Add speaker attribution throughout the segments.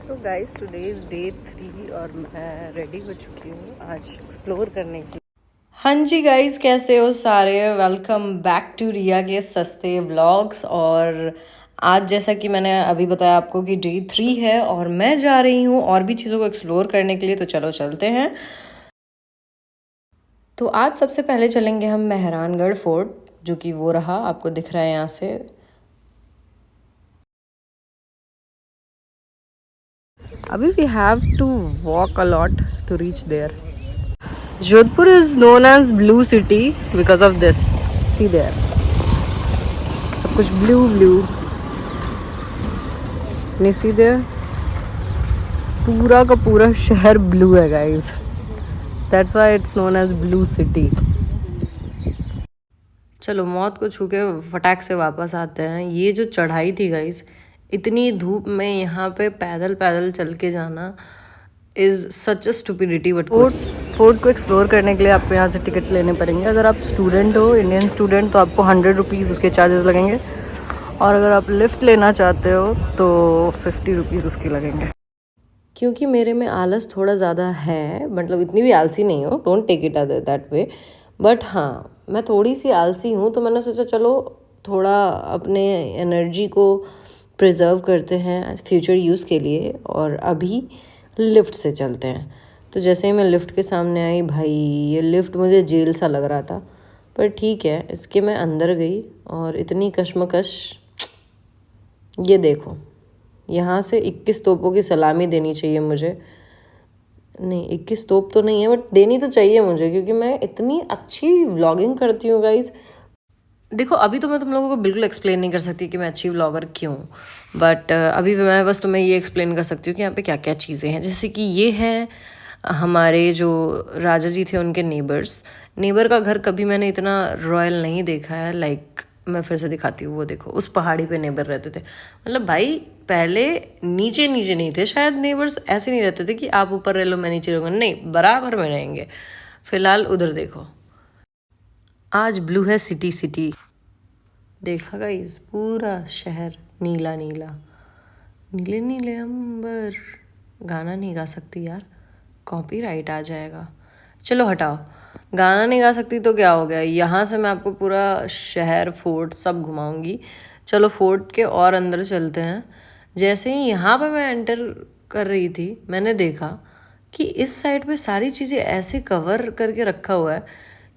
Speaker 1: तो guys today is day 3 और मैं रेडी हो चुकी हूँ आज एक्सप्लोर करने के। हाँ जी गाइस, कैसे हो सारे? वेलकम बैक टू रिया के सस्ते व्लॉग्स। और आज जैसा कि मैंने अभी बताया आपको कि डे 3 है और मैं जा रही हूँ और भी चीज़ों को एक्सप्लोर करने के लिए। तो चलो चलते हैं। तो आज सबसे पहले चलेंगे हम मेहरानगढ़ फोर्ट, जो कि वो रहा, आपको दिख रहा है यहाँ से। अभी we have to walk a lot to reach there. Jodhpur is known as Blue City because of this. See there. सब कुछ blue blue. नहीं, see there. पूरा का पूरा शहर blue है guys. That's why it's known as Blue City. चलो मौत को छू के फटाक से वापस आते हैं। ये जो चढ़ाई थी गाइस, इतनी धूप में यहाँ पे पैदल पैदल चल के जाना is such a stupidity. But fort को एक्सप्लोर करने के लिए आपको यहाँ से टिकट लेने पड़ेंगे। अगर आप स्टूडेंट हो, इंडियन स्टूडेंट, तो आपको 100 रुपीज़ उसके चार्जेस लगेंगे। और अगर आप लिफ्ट लेना चाहते हो तो 50 रुपीज़ उसके लगेंगे। क्योंकि मेरे में आलस थोड़ा ज़्यादा है, मतलब इतनी भी आलसी नहीं हो, don't take it that way, but हाँ मैं थोड़ी सी आलसी हूँ। तो मैंने सोचा चलो थोड़ा अपने एनर्जी को प्रिजर्व करते हैं फ्यूचर यूज़ के लिए, और अभी लिफ्ट से चलते हैं। तो जैसे ही मैं लिफ्ट के सामने आई, भाई ये लिफ्ट मुझे जेल सा लग रहा था, पर ठीक है। इसके मैं अंदर गई और इतनी कश्मकश, ये देखो, यहाँ से 21 तोपों की सलामी देनी चाहिए मुझे। नहीं, 21 तोप तो नहीं है, बट देनी तो चाहिए मुझे, क्योंकि मैं इतनी अच्छी व्लॉगिंग करती हूँ गाइज। देखो अभी तो मैं तुम लोगों को बिल्कुल एक्सप्लेन नहीं कर सकती कि मैं अच्छी व्लॉगर क्यों, बट अभी मैं बस तुम्हें ये एक्सप्लेन कर सकती हूँ कि यहाँ पे क्या क्या चीज़ें हैं। जैसे कि ये है हमारे जो राजा जी थे उनके नेबर का घर। कभी मैंने इतना रॉयल नहीं देखा है। लाइक मैं फिर से दिखाती हूँ, वो देखो उस पहाड़ी पे नेबर रहते थे। मतलब भाई पहले नीचे नीचे नहीं थे शायद नेबर्स, ऐसे नहीं रहते थे कि आप ऊपर रह लो मैं नीचे रहूँगा, नहीं, बराबर में रहेंगे। फिलहाल उधर देखो, आज ब्लू है सिटी सिटी, देखा गाइस, पूरा शहर नीला नीला, नीले नीले अंबर। गाना नहीं गा सकती यार, कॉपीराइट आ जाएगा। चलो हटाओ, गाना नहीं गा सकती तो क्या हो गया। यहाँ से मैं आपको पूरा शहर, फोर्ट सब घुमाऊंगी। चलो फोर्ट के और अंदर चलते हैं। जैसे ही यहाँ पे मैं एंटर कर रही थी, मैंने देखा कि इस साइड पे सारी चीज़ें ऐसे कवर करके रखा हुआ है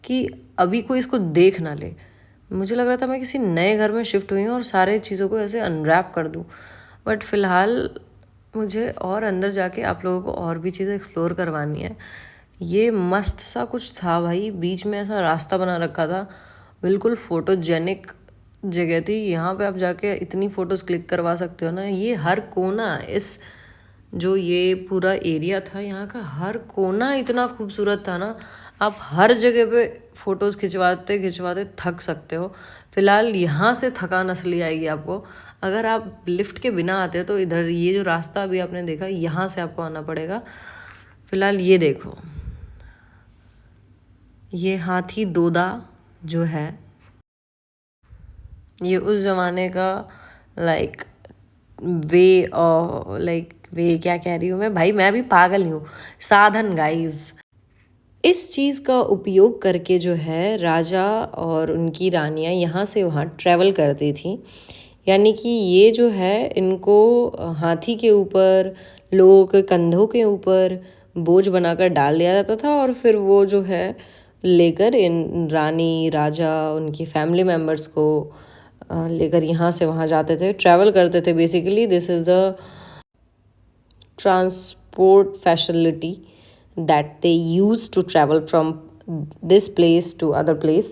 Speaker 1: कि अभी कोई इसको देख ना ले। मुझे लग रहा था मैं किसी नए घर में शिफ्ट हुई हूँ और सारे चीज़ों को ऐसे अनरैप कर दूँ, बट फ़िलहाल मुझे और अंदर जाके आप लोगों को और भी चीज़ें एक्सप्लोर करवानी है। ये मस्त सा कुछ था भाई, बीच में ऐसा रास्ता बना रखा था, बिल्कुल फ़ोटोजेनिक जगह थी। यहाँ पे आप जाके इतनी फ़ोटोज़ क्लिक करवा सकते हो ना। ये हर कोना, इस जो ये पूरा एरिया था, यहाँ का हर कोना इतना खूबसूरत था ना, आप हर जगह पे फ़ोटोज़ खिंचवाते खिंचवाते थक सकते हो। फ़िलहाल यहाँ से थकान असली आएगी आपको। अगर आप लिफ्ट के बिना आते हो तो इधर ये जो रास्ता अभी आपने देखा, यहाँ से आपको आना पड़ेगा। फ़िलहाल ये देखो, ये हाथी दोदा जो है, ये उस ज़माने का लाइक वे क्या कह रही हूँ मैं भाई, मैं भी पागल ही हूँ, साधन गाइज। इस चीज़ का उपयोग करके जो है राजा और उनकी रानियाँ यहाँ से वहाँ ट्रैवल करती थी। यानी कि ये जो है, इनको हाथी के ऊपर, लोगों के कंधों के ऊपर बोझ बनाकर डाल दिया जाता था, और फिर वो जो है लेकर इन रानी, राजा, उनकी फैमिली मेम्बर्स को लेकर यहाँ से वहाँ जाते थे, ट्रैवल करते थे। Basically this is the transport facility that they use to travel from this place to other place.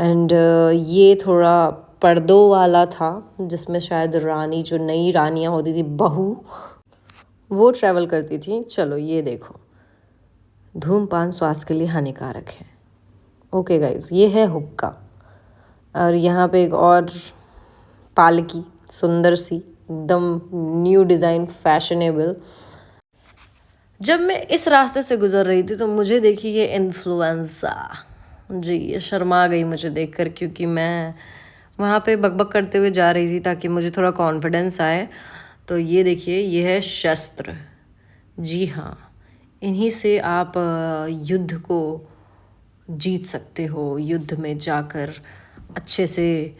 Speaker 1: And ये थोड़ा पर्दों वाला था, जिसमें शायद रानी, जो नई रानियाँ होती थी, बहू, वो ट्रैवल करती थी। चलो ये देखो, धूमपान स्वास्थ्य के लिए हानिकारक है। ओके गाइज, ये है हुक्का। और यहाँ पे एक और पालकी, सुंदर सी, एकदम न्यू डिज़ाइन, फैशनेबल। जब मैं इस रास्ते से गुजर रही थी तो मुझे देखी ये इन्फ्लुएंसा जी, ये शर्मा गई मुझे देखकर, क्योंकि मैं वहाँ पे बकबक करते हुए जा रही थी ताकि मुझे थोड़ा कॉन्फिडेंस आए। तो ये देखिए, ये है शस्त्र। जी हाँ, इन्हीं से आप युद्ध को जीत सकते हो, युद्ध में जाकर अच्छे से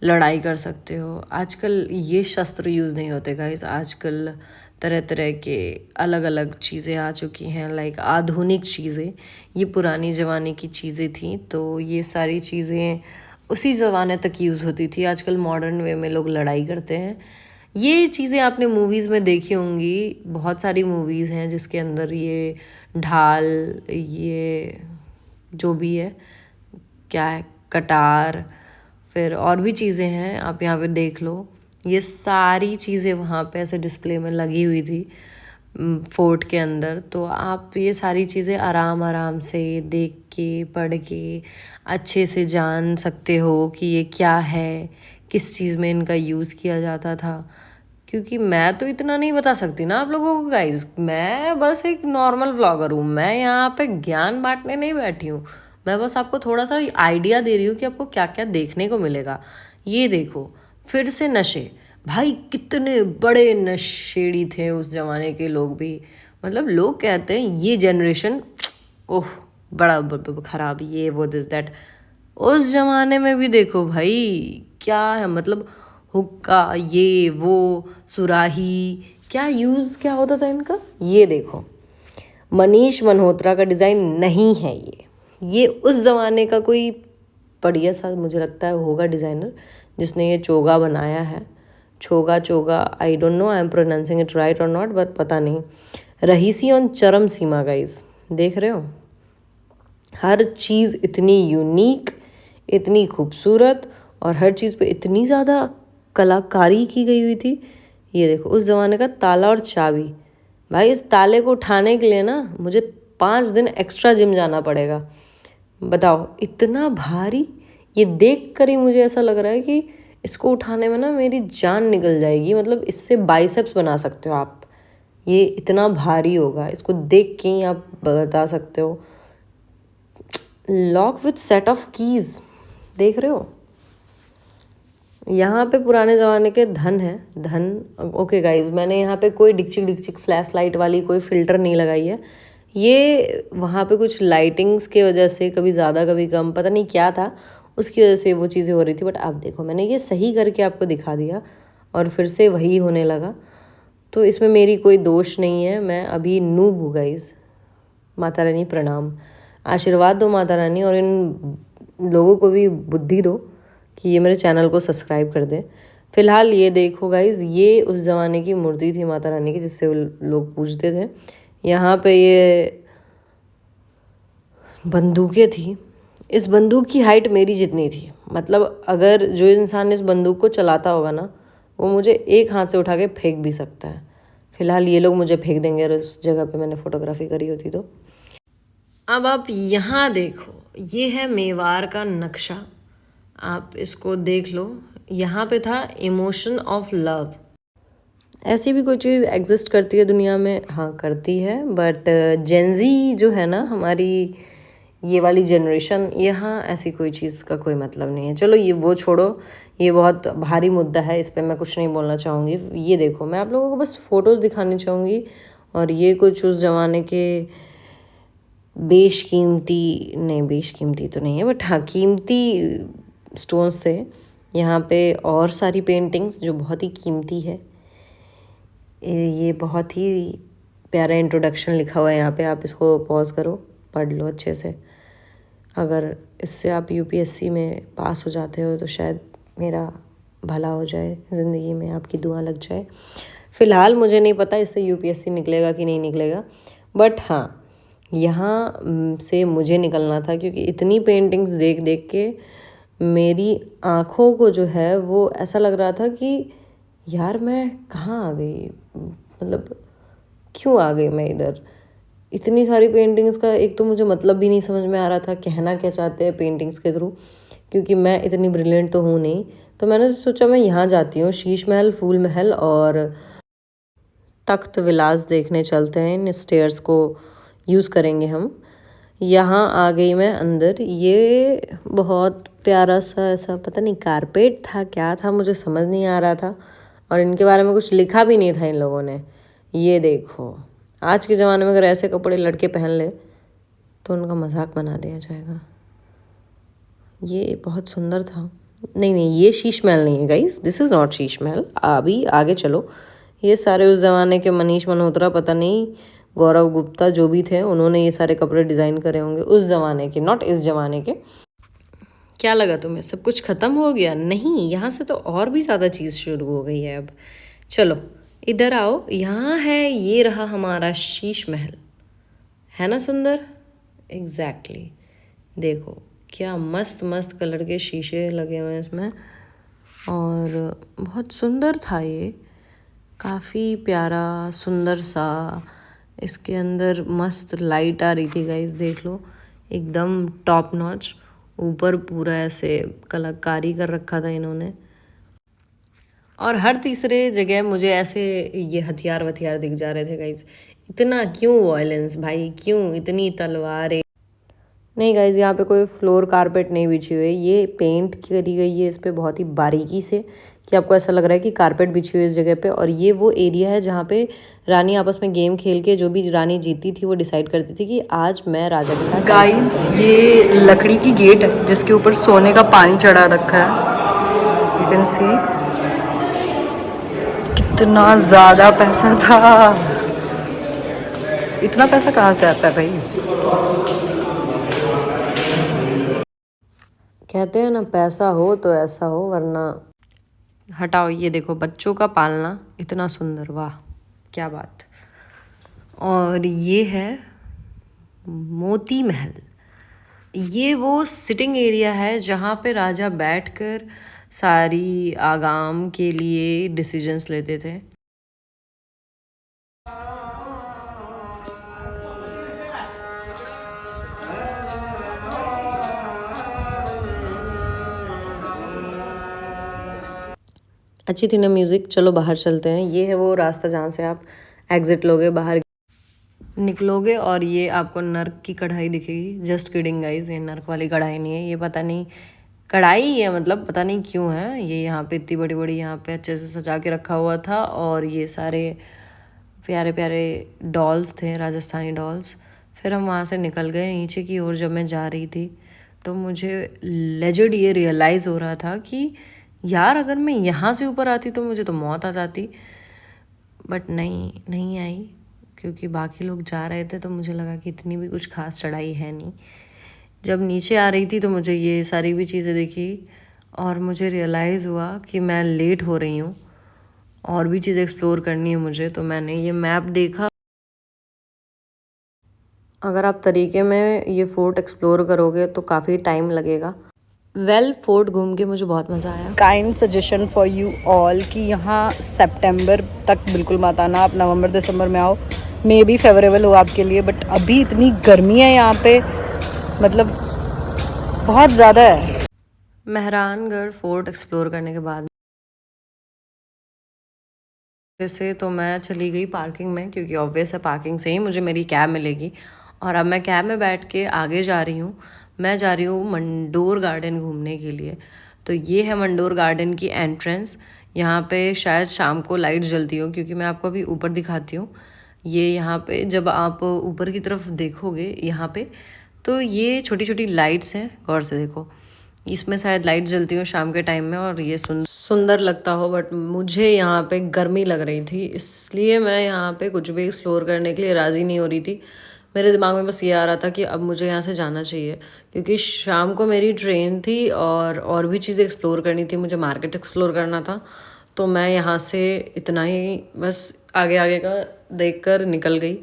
Speaker 1: लड़ाई कर सकते हो। आजकल ये शस्त्र यूज़ नहीं होते गाइस, आजकल तरह तरह के अलग अलग चीज़ें आ चुकी हैं, लाइक आधुनिक चीज़ें। ये पुरानी ज़माने की चीज़ें थी, तो ये सारी चीज़ें उसी ज़माने तक यूज़ होती थी। आजकल मॉडर्न वे में लोग लड़ाई करते हैं। ये चीज़ें आपने मूवीज़ में देखी होंगी, बहुत सारी मूवीज़ हैं जिसके अंदर ये ढाल, ये जो भी है, क्या है, कटार, फिर और भी चीज़ें हैं, आप यहाँ पे देख लो। ये सारी चीज़ें वहाँ पे ऐसे डिस्प्ले में लगी हुई थी फोर्ट के अंदर। तो आप ये सारी चीज़ें आराम आराम से देख के पढ़ के अच्छे से जान सकते हो कि ये क्या है, किस चीज़ में इनका यूज़ किया जाता था। क्योंकि मैं तो इतना नहीं बता सकती ना आप लोगों को गाइज, मैं बस एक नॉर्मल व्लॉगर हूँ, मैं यहाँ पे ज्ञान बांटने नहीं बैठी हूँ। मैं बस आपको थोड़ा सा आइडिया दे रही हूँ कि आपको क्या क्या देखने को मिलेगा। ये देखो, फिर से नशे, भाई कितने बड़े नशेड़ी थे उस ज़माने के लोग भी। मतलब लोग कहते हैं ये जनरेशन ओह बड़ा ख़राब, ये वो दिस दैट। उस ज़माने में भी देखो भाई क्या है, मतलब हुक्का, ये वो, सुराही, क्या यूज़ क्या होता था इनका। ये देखो, मनीष मल्होत्रा का डिज़ाइन नहीं है ये उस ज़माने का कोई बढ़िया सा मुझे लगता है होगा डिज़ाइनर जिसने ये चोगा बनाया है। छोगा चोगा, I don't know I am pronouncing it right और नॉट, बट पता नहीं। रहीसी ऑन चरम सीमा गाइस, देख रहे हो, हर चीज़ इतनी यूनिक, इतनी खूबसूरत, और हर चीज़ पे इतनी ज़्यादा कलाकारी की गई हुई थी। ये देखो, उस ज़माने का ताला और चाबी। भाई इस ताले को उठाने के लिए ना मुझे 5 दिन एक्स्ट्रा जिम जाना पड़ेगा। बताओ इतना भारी, ये देख कर ही मुझे ऐसा लग रहा है कि इसको उठाने में ना मेरी जान निकल जाएगी। मतलब इससे बाइसेप्स बना सकते हो आप, ये इतना भारी होगा, इसको देख के ही आप बता सकते हो। Lock with set of keys, देख रहे हो, यहाँ पे पुराने ज़माने के धन है, धन। ओके गाइज, मैंने यहाँ पे कोई डिक्चिक डिक्चिक फ्लैश लाइट वाली कोई फ़िल्टर नहीं लगाई है। ये वहाँ पे कुछ लाइटिंग्स के वजह से कभी ज़्यादा कभी कम, पता नहीं क्या था, उसकी वजह से वो चीज़ें हो रही थी। बट अब देखो, मैंने ये सही करके आपको दिखा दिया और फिर से वही होने लगा। तो इसमें मेरी कोई दोष नहीं है, मैं अभी नूब हूँ गाइज। माता रानी प्रणाम, आशीर्वाद दो माता रानी, और इन लोगों को भी बुद्धि दो कि ये मेरे चैनल को सब्सक्राइब कर दें। फ़िलहाल ये देखो गाइज़, ये उस ज़माने की मूर्ति थी माता रानी की जिससे लोग पूजते थे। यहाँ पे ये बंदूकें थी, इस बंदूक की हाइट मेरी जितनी थी। मतलब अगर जो इंसान इस बंदूक को चलाता होगा ना, वो मुझे एक हाथ से उठा के फेंक भी सकता है। फ़िलहाल ये लोग मुझे फेंक देंगे अगर उस जगह पे मैंने फ़ोटोग्राफी करी होती तो। अब आप यहाँ देखो, ये है मेवाड़ का नक्शा, आप इसको देख लो। यहाँ पे था इमोशन ऑफ लव। ऐसी भी कोई चीज़ एग्जिस्ट करती है दुनिया में? हाँ करती है, बट जेनजी जो है ना हमारी, ये वाली जनरेशन, यहाँ ऐसी कोई चीज़ का कोई मतलब नहीं है। चलो ये वो छोड़ो, ये बहुत भारी मुद्दा है, इस पर मैं कुछ नहीं बोलना चाहूँगी। ये देखो, मैं आप लोगों को बस फ़ोटोज़ दिखानी चाहूँगी, और ये कुछ उस ज़माने के बेशकीमती, नहीं बेशकीमती तो नहीं है, बट हाँ कीमती स्टोन्स थे यहाँ पे। और सारी पेंटिंग्स जो बहुत ही कीमती है। ये बहुत ही प्यारा इंट्रोडक्शन लिखा हुआ है यहाँ पे, आप इसको पॉज करो, पढ़ लो अच्छे से। अगर इससे आप यूपीएससी में पास हो जाते हो तो शायद मेरा भला हो जाए, ज़िंदगी में आपकी दुआ लग जाए। फ़िलहाल मुझे नहीं पता इससे यूपीएससी निकलेगा कि नहीं निकलेगा, बट हाँ यहाँ से मुझे निकलना था, क्योंकि इतनी पेंटिंग्स देख देख के मेरी आँखों को जो है वो ऐसा लग रहा था कि यार मैं कहाँ आ गई, मतलब क्यों आ गई मैं इधर। इतनी सारी पेंटिंग्स का एक तो मुझे मतलब भी नहीं समझ में आ रहा था, कहना क्या चाहते हैं पेंटिंग्स के थ्रू, क्योंकि मैं इतनी ब्रिलियंट तो हूँ नहीं। तो मैंने सोचा मैं यहाँ जाती हूँ, शीश महल, फूल महल और तख्त विलास देखने चलते हैं। इन स्टेयर्स को यूज़ करेंगे हम। यहाँ आ गई मैं अंदर। ये बहुत प्यारा सा ऐसा, पता नहीं कारपेट था क्या था, मुझे समझ नहीं आ रहा था। और इनके बारे में कुछ लिखा भी नहीं था इन लोगों ने। ये देखो, आज के ज़माने में अगर ऐसे कपड़े लड़के पहन ले तो उनका मजाक बना दिया जाएगा। ये बहुत सुंदर था। नहीं नहीं, ये शीश महल नहीं है guys, this is not Sheesh Mahal. अभी आगे चलो, ये सारे उस ज़माने के मनीष मल्होत्रा, पता नहीं गौरव गुप्ता जो भी थे, उन्होंने ये सारे कपड़े डिज़ाइन करे होंगे उस ज़माने के, नॉट इस ज़माने के। क्या लगा तुम्हें सब कुछ ख़त्म हो गया? नहीं, यहाँ से तो और भी ज़्यादा चीज़ शुरू हो गई है अब। चलो इधर आओ, यहाँ है, ये रहा हमारा शीश महल, है ना सुंदर? एग्जैक्टली देखो क्या मस्त मस्त कलर के शीशे लगे हुए हैं इसमें, और बहुत सुंदर था ये, काफ़ी प्यारा सुंदर सा। इसके अंदर मस्त लाइट आ रही थी गाइस, देख लो एकदम टॉप नॉच। ऊपर पूरा ऐसे कलाकारी कर रखा था इन्होंने, और हर तीसरे जगह मुझे ऐसे ये हथियार वथियार दिख जा रहे थे गाइस। इतना क्यों वायलेंस भाई, क्यों इतनी तलवारें? नहीं गाइज, यहाँ पे कोई फ्लोर कारपेट नहीं बिछी हुई है, ये पेंट करी गई है इस पे बहुत ही बारीकी से कि आपको ऐसा लग रहा है कि कारपेट बिछी हुई है इस जगह पे। और ये वो एरिया है जहाँ पे रानी आपस में गेम खेल के जो भी रानी जीती थी वो डिसाइड करती थी कि आज मैं राजा के साथ। गाइज ये लकड़ी की गेट है जिसके ऊपर सोने का पानी चढ़ा रखा है, यू कैन सी। कितना ज़्यादा पैसा था, इतना पैसा कहाँ से आता है भाई? कहते हैं ना, पैसा हो तो ऐसा हो, वरना। हटाओ, ये देखो बच्चों का पालना इतना सुंदर, वाह क्या बात। और ये है मोती महल। ये वो सिटिंग एरिया है जहाँ पे राजा बैठकर सारी आगाम के लिए डिसीजंस लेते थे। अच्छी थी ना म्यूज़िक। चलो बाहर चलते हैं। ये है वो रास्ता जहाँ से आप एग्ज़िट लोगे, बाहर निकलोगे, और ये आपको नर्क की कढ़ाई दिखेगी। जस्ट किडिंग गाइज, ये नर्क वाली कढ़ाई नहीं है, ये पता नहीं कढ़ाई है, मतलब पता नहीं क्यों है ये यहाँ पे इतनी बड़ी बड़ी, यहाँ पे अच्छे से सजा के रखा हुआ था। और ये सारे प्यारे प्यारे डॉल्स थे, राजस्थानी डॉल्स। फिर हम वहाँ से निकल गए नीचे की ओर। जब मैं जा रही थी तो मुझे लेजिट ये रियलाइज़ हो रहा था कि यार अगर मैं यहाँ से ऊपर आती तो मुझे तो मौत आ जाती। बट नहीं आई, क्योंकि बाकी लोग जा रहे थे तो मुझे लगा कि इतनी भी कुछ खास चढ़ाई है नहीं। जब नीचे आ रही थी तो मुझे ये सारी भी चीज़ें दिखी, और मुझे रियलाइज़ हुआ कि मैं लेट हो रही हूँ और भी चीज़ें एक्सप्लोर करनी है मुझे। तो मैंने ये मैप देखा, अगर आप तरीके में ये फोर्ट एक्सप्लोर करोगे तो काफ़ी टाइम लगेगा। फोर्ट घूम के मुझे बहुत मज़ा आया। Kind suggestion for you all कि यहाँ सितंबर तक बिल्कुल मत आना, आप नवंबर दिसंबर में आओ, मे बी फेवरेबल हो आपके लिए। बट अभी इतनी गर्मी है यहाँ पे, मतलब बहुत ज़्यादा है। मेहरानगढ़ फोर्ट एक्सप्लोर करने के बाद जैसे तो मैं चली गई पार्किंग में, क्योंकि ऑब्वियस है पार्किंग से ही मुझे मेरी कैब मिलेगी। और अब मैं कैब में बैठ के आगे जा रही हूँ। मैं जा रही हूँ मंडोर गार्डन घूमने के लिए। तो ये है मंडोर गार्डन की एंट्रेंस। यहाँ पे शायद शाम को लाइट जलती हो, क्योंकि मैं आपको अभी ऊपर दिखाती हूँ। ये यहाँ पे जब आप ऊपर की तरफ देखोगे यहाँ पे, तो ये छोटी छोटी लाइट्स हैं, गौर से देखो। इसमें शायद लाइट जलती हो शाम के टाइम में, और ये सुंदर लगता हो। बट मुझे यहाँ पे गर्मी लग रही थी, इसलिए मैं यहाँ पे कुछ भी एक्सप्लोर करने के लिए राज़ी नहीं हो रही थी। मेरे दिमाग में बस ये आ रहा था कि अब मुझे यहाँ से जाना चाहिए, क्योंकि शाम को मेरी ट्रेन थी और भी चीज़ें एक्सप्लोर करनी थी, मुझे मार्केट एक्सप्लोर करना था। तो मैं यहाँ से इतना ही बस आगे आगे का देख कर निकल गई।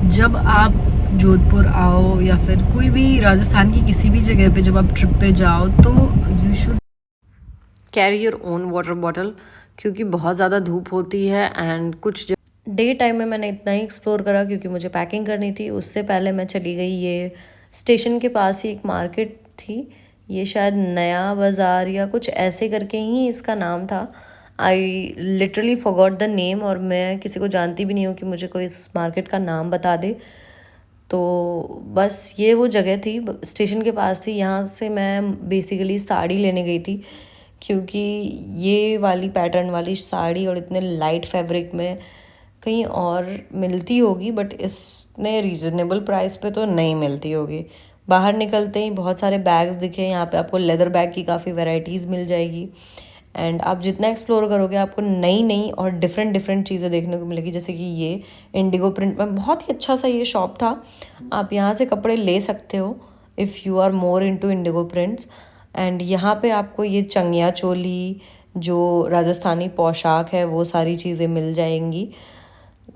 Speaker 1: जब आप जोधपुर आओ या फिर कोई भी राजस्थान की किसी भी जगह पे जब आप ट्रिप पे जाओ, तो you should carry your own water bottle, क्योंकि बहुत ज़्यादा धूप होती है। एंड कुछ डे टाइम में मैंने इतना ही एक्सप्लोर करा, क्योंकि मुझे पैकिंग करनी थी। उससे पहले मैं चली गई, ये स्टेशन के पास ही एक मार्केट थी, ये शायद नया बाज़ार या कुछ ऐसे करके ही इसका नाम था। I literally forgot the name, और मैं किसी को जानती भी नहीं हूँ कि मुझे कोई इस मार्केट का नाम बता दे। तो बस ये वो जगह थी, स्टेशन के पास थी। यहाँ से मैं बेसिकली साड़ी लेने गई थी, क्योंकि ये वाली पैटर्न वाली साड़ी और इतने लाइट फैब्रिक में कहीं और मिलती होगी, बट इसने रीज़नेबल प्राइस पे तो नहीं मिलती होगी। बाहर निकलते ही बहुत सारे बैग्स दिखे, यहाँ पे आपको लेदर बैग की काफ़ी वैरायटीज़ मिल जाएगी। एंड आप जितना एक्सप्लोर करोगे आपको नई नई और डिफरेंट डिफरेंट चीज़ें देखने को मिलेगी। जैसे कि ये इंडिगो प्रिंट में बहुत ही अच्छा सा ये शॉप था, आप यहाँ से कपड़े ले सकते हो if you are more into indigo prints. And यहाँ पे आपको ये चंगिया चोली जो राजस्थानी पोशाक है वो सारी चीज़ें मिल जाएंगी,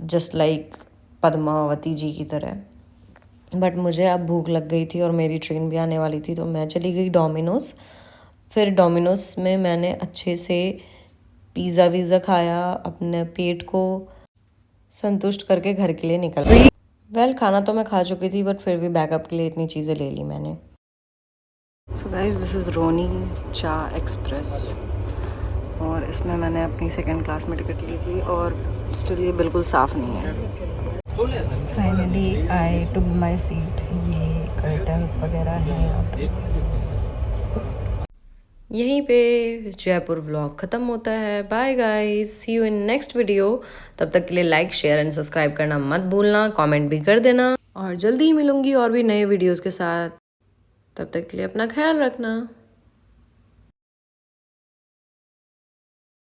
Speaker 1: जस्ट लाइक पद्मावती जी की तरह। बट मुझे अब भूख लग गई थी और मेरी ट्रेन भी आने वाली थी, तो मैं चली गई डोमिनोज़। फिर डोमिनोज़ में मैंने अच्छे से पिज़्ज़ा वीज़ा खाया, अपने पेट को संतुष्ट करके घर के लिए निकल गई। वेल खाना तो मैं खा चुकी थी, बट फिर भी बैकअप के लिए इतनी चीज़ें ले ली मैंने। सो गाइस, दिस इज़ रोनी चा एक्सप्रेस, और इसमें मैंने अपनी सेकंड क्लास में टिकट ली थी और स्टिल ये बिल्कुल साफ़ नहीं है। Finally I took my seat. ये कर्टन्स वगैरह हैं यहाँ पे। यहीं पे जयपुर व्लॉग ख़त्म होता है। Bye guys, see you in next video. तब तक के लिए लाइक शेयर एंड सब्सक्राइब करना मत भूलना, कमेंट भी कर देना, और जल्दी ही मिलूंगी और भी नए वीडियोस के साथ। तब तक के लिए अपना ख्याल रखना।